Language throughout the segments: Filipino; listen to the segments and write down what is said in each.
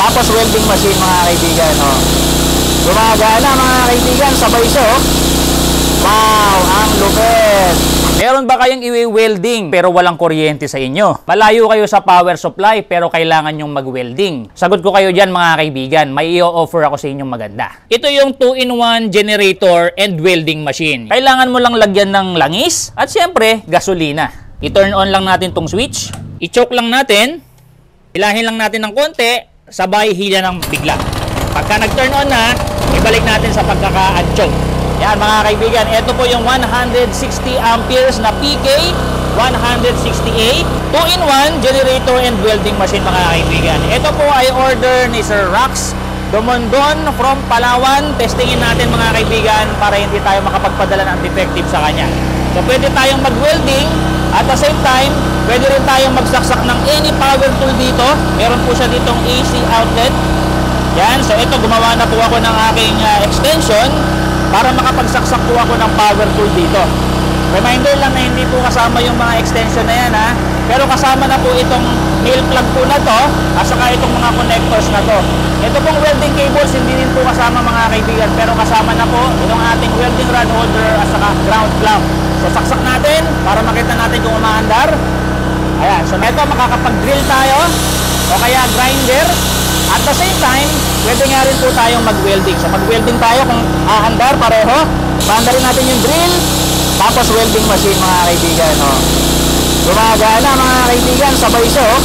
Tapos welding machine mga kaibigan, oh. Gumagana mga kaibigan, sabay siya, oh. Wow, ang lupit. Meron ba kayong i-welding pero walang kuryente sa inyo? Malayo kayo sa power supply pero kailangan nyong mag-welding. Sagot ko kayo dyan mga kaibigan, may i-offer ako sa inyong maganda. Ito yung 2-in-1 generator and welding machine. Kailangan mo lang lagyan ng langis at syempre gasolina. I-turn on lang natin tong switch, i-choke lang natin, hilahin lang natin ng konti, sabay hila ng bigla. Pagka nag-turn on na, ibalik natin sa pagkaka-unchoke. Yan mga kaibigan, ito po yung 160 amperes na PK 160A 2-in-1 generator and welding machine mga kaibigan. Ito po ay order ni Sir Rax Dumondon from Palawan. Testingin natin mga kaibigan para hindi tayo makapagpadala ng defective sa kanya. So pwede tayong mag-welding at the same time, pwede rin tayong magsaksak ng any power tool dito. Meron po siya ditong AC outlet. Yan, so ito gumawa na po ako ng aking extension para makapagsaksak po ako ng power tool dito. Reminder lang na hindi po kasama yung mga extension na yan ha. Pero kasama na po itong nail plug po na to at saka itong mga connectors na to. Ito pong welding cables hindi din po kasama mga kaibigan, pero kasama na po itong ating welding rod holder at saka ground clamp. So saksak natin para makita natin kung umaandar. Ayan, so ito makakapag-drill tayo o kaya grinder. At the same time, pwede nga rin po tayong mag-welding. So mag-welding tayo kung aandar pareho. Paandarin natin yung drill, tapos welding machine mga kaibigan. Oh. Gumagana mga kaibigan, sabay siya. Oh.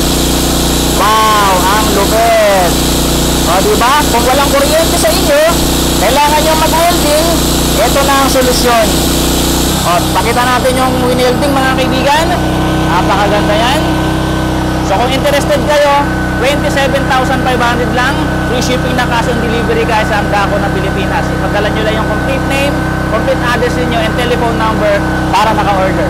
Wow, ang lupit. O diba? Kung walang kuryente sa inyo, kailangan nyo mag-welding, ito na ang solusyon. O, pakita natin yung winelding mga kaibigan. Napakaganda yan. So kung interested kayo, 27,500 lang, free shipping na cash on delivery guys sa Amdaco na Pilipinas. Ipagdala nyo lang yung complete name, complete address niyo and telephone number para maka-order.